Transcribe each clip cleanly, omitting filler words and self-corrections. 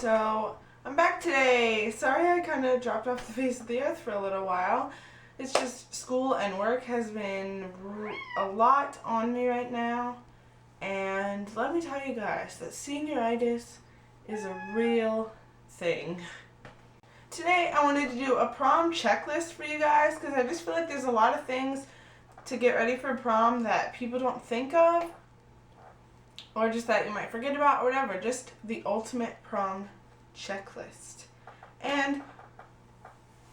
So I'm back today. Sorry I kind of dropped off the face of the earth for a little while. It's just school and work has been a lot on me right now. And let me tell you guys that senioritis is a real thing. Today I wanted to do a prom checklist for you guys because I just feel like there's a lot of things to get ready for prom that people don't think of, or just that you might forget about, or whatever. Just the ultimate prom checklist. And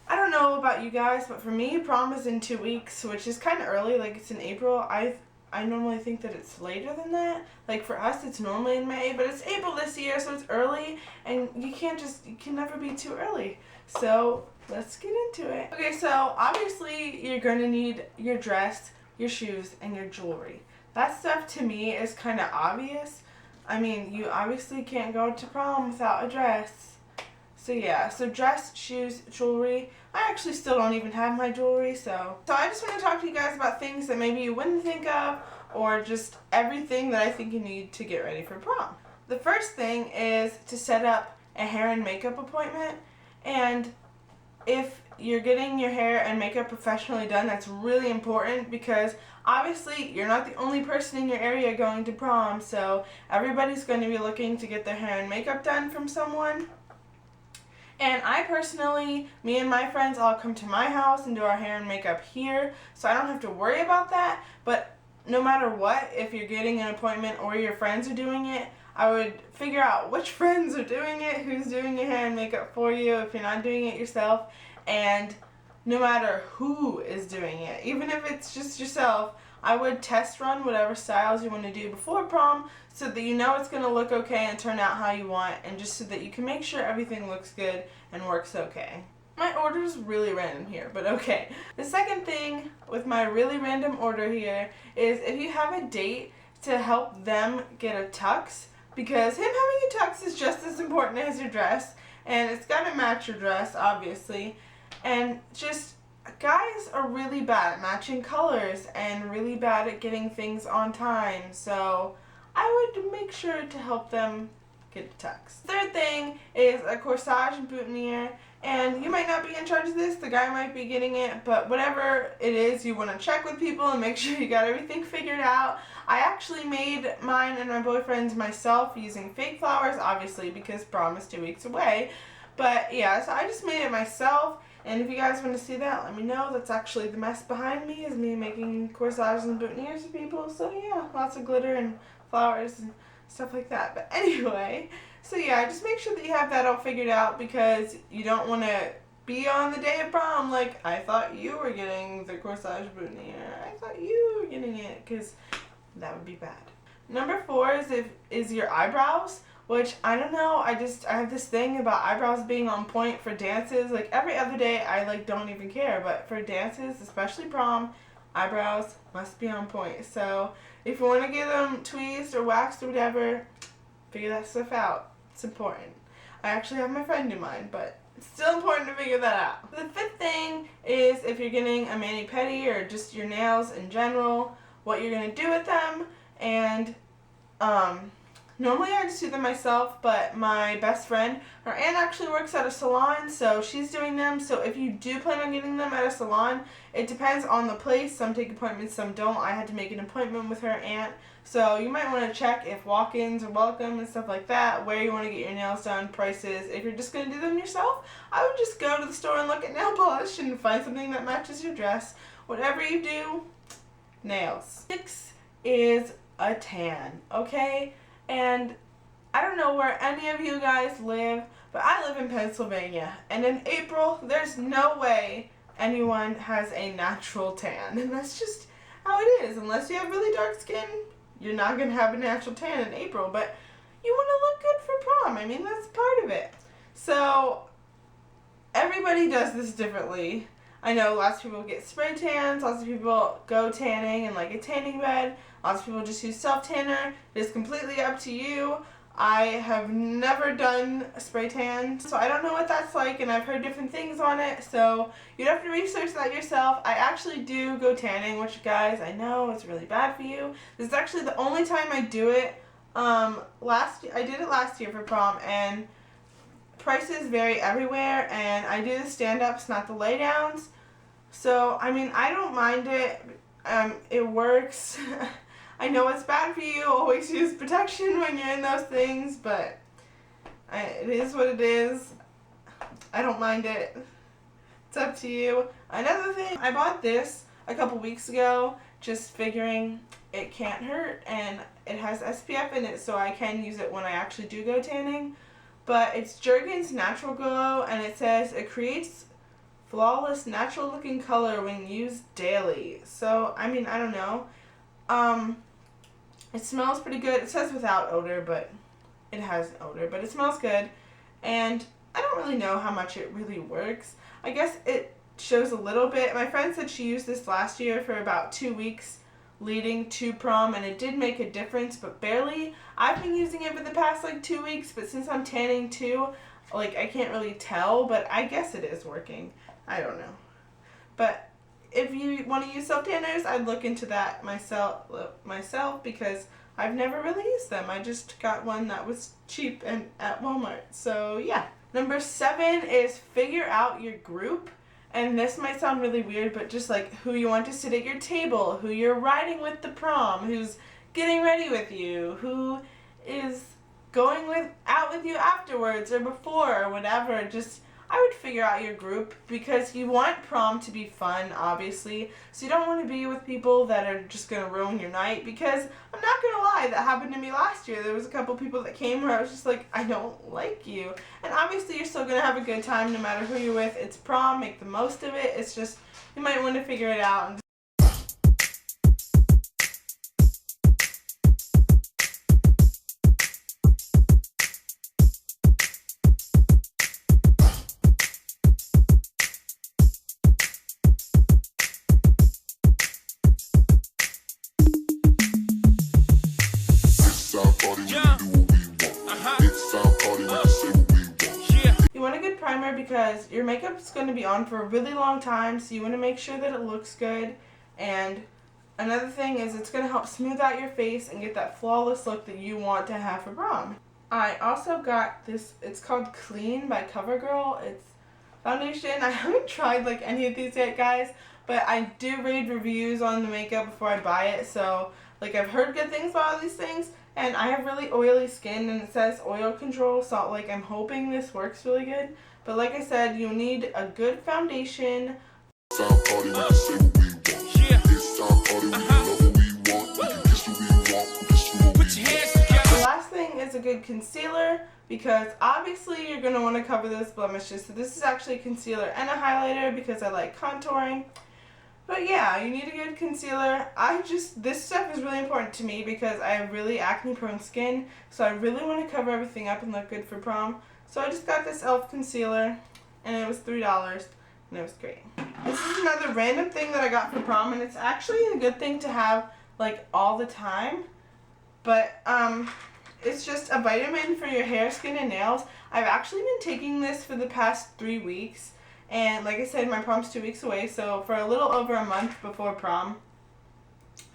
I don't know about you guys, but for me, prom is in 2 weeks, which is kind of early. Like, it's in April. I normally think that it's later than that. Like, for us, it's normally in May, but it's April this year, so it's early, and you can never be too early. So let's get into it. Okay, so obviously you're going to need your dress, your shoes, and your jewelry. That stuff to me is kind of obvious. I mean, you obviously can't go to prom without a dress. So yeah, so dress, shoes, jewelry. I actually still don't even have my jewelry, so I just want to talk to you guys about things that maybe you wouldn't think of, or just everything that I think you need to get ready for prom. The first thing is to set up a hair and makeup appointment. And if you're getting your hair and makeup professionally done, that's really important because obviously you're not the only person in your area going to prom, so everybody's going to be looking to get their hair and makeup done from someone. And I personally, me and my friends all come to my house and do our hair and makeup here, so I don't have to worry about that. But no matter what, if you're getting an appointment or your friends are doing it, I would figure out which friends are doing it, who's doing your hair and makeup for you if you're not doing it yourself. And no matter who is doing it, even if it's just yourself, I would test run whatever styles you want to do before prom so that you know it's going to look okay and turn out how you want, and just so that you can make sure everything looks good and works okay. My order is really random here, but okay. The second thing with my really random order here is if you have a date, to help them get a tux, because him having a tux is just as important as your dress, and it's got to match your dress, obviously. And just, guys are really bad at matching colors and really bad at getting things on time, so I would make sure to help them get a tux. Third thing is a corsage and boutonniere, and you might not be in charge of this, the guy might be getting it, but whatever it is, you want to check with people and make sure you got everything figured out. I actually made mine and my boyfriend's myself using fake flowers, obviously, because prom is 2 weeks away. But yeah, so I just made it myself, and if you guys want to see that, let me know. That's actually the mess behind me, is me making corsages and boutonnieres for people. So yeah, lots of glitter and flowers and stuff like that. But anyway, so yeah, just make sure that you have that all figured out, because you don't want to be on the day of prom like, I thought you were getting the corsage boutonniere, I thought you were getting it, because that would be bad. Number 4 is your eyebrows, which I don't know, I have this thing about eyebrows being on point for dances. Like, every other day I don't even care, but for dances, especially prom, eyebrows must be on point. So if you want to get them tweezed or waxed or whatever, figure that stuff out. It's important. I actually have my friend do mine, but it's still important to figure that out. The 5th thing is if you're getting a mani-pedi or just your nails in general, what you're going to do with them. And normally I just do them myself, but my best friend, her aunt actually works at a salon, so she's doing them. So if you do plan on getting them at a salon, it depends on the place. Some take appointments, some don't. I had to make an appointment with her aunt. So you might want to check if walk-ins are welcome and stuff like that, where you want to get your nails done, prices. If you're just going to do them yourself, I would just go to the store and look at nail polish and find something that matches your dress. Whatever you do, nails. 6 is a tan, okay? And I don't know where any of you guys live, but I live in Pennsylvania, and in April, there's no way anyone has a natural tan, and that's just how it is. Unless you have really dark skin, you're not going to have a natural tan in April, but you want to look good for prom. I mean, that's part of it. So everybody does this differently. I know lots of people get spray tans, lots of people go tanning in like a tanning bed, lots of people just use self-tanner. It is completely up to you. I have never done a spray tan, so I don't know what that's like, and I've heard different things on it, so you'd have to research that yourself. I actually do go tanning, which, guys, I know it's really bad for you. This is actually the only time I do it. I did it last year for prom, and prices vary everywhere, and I do the stand-ups, not the lay-downs. So, I mean, I don't mind it. It works. I know it's bad for you. Always use protection when you're in those things, but it is what it is. I don't mind it. It's up to you. Another thing, I bought this a couple weeks ago, just figuring it can't hurt, and it has SPF in it, so I can use it when I actually do go tanning. But it's Jergens Natural Glow, and it says it creates flawless, natural looking color when used daily. So, I mean, I don't know. It smells pretty good. It says without odor, but it has an odor, but it smells good. And I don't really know how much it really works. I guess it shows a little bit. My friend said she used this last year for about 2 weeks leading to prom, and it did make a difference, but barely. I've been using it for the past like 2 weeks, but since I'm tanning too, like I can't really tell, but I guess it is working. I don't know. But if you want to use self tanners, I'd look into that myself because I've never really used them. I just got one that was cheap and at Walmart. So yeah. Number 7 is figure out your group. And this might sound really weird, but just like who you want to sit at your table, who you're riding with to prom, who's getting ready with you, who is going out with you afterwards or before or whatever. Just, I would figure out your group because you want prom to be fun, obviously. So you don't want to be with people that are just going to ruin your night, because I'm not going to lie, that happened to me last year. There was a couple people that came where I was just like, I don't like you. And obviously you're still going to have a good time no matter who you're with. It's prom, make the most of it. It's just, you might want to figure it out. And you want a good primer because your makeup's going to be on for a really long time, so you want to make sure that it looks good. And another thing is it's going to help smooth out your face and get that flawless look that you want to have for prom. I also got this, it's called Clean by CoverGirl. It's foundation. I haven't tried like any of these yet, guys, but I do read reviews on the makeup before I buy it, so like I've heard good things about all these things, and I have really oily skin and it says oil control, so like I'm hoping this works really good. But like I said, you need a good foundation. The last thing is a good concealer, because obviously you're going to want to cover those blemishes. So this is actually a concealer and a highlighter because I like contouring. But yeah, you need a good concealer. This stuff is really important to me because I have really acne prone skin, so I really want to cover everything up and look good for prom. So I just got this e.l.f. concealer, and it was $3, and it was great. This is another random thing that I got for prom, and it's actually a good thing to have like all the time. But it's just a vitamin for your hair, skin, and nails. I've actually been taking this for the past 3 weeks. And like I said, my prom's 2 weeks away, so for a little over a month before prom,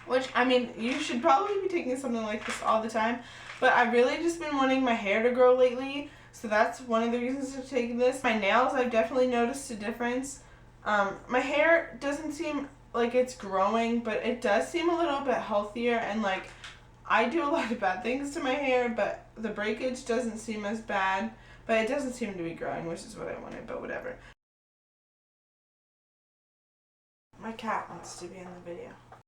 which, I mean, you should probably be taking something like this all the time, but I've really just been wanting my hair to grow lately, so that's one of the reasons for taking this. My nails, I've definitely noticed a difference. My hair doesn't seem like it's growing, but it does seem a little bit healthier, and like, I do a lot of bad things to my hair, but the breakage doesn't seem as bad, but it doesn't seem to be growing, which is what I wanted, but whatever. My cat wants to be in the video.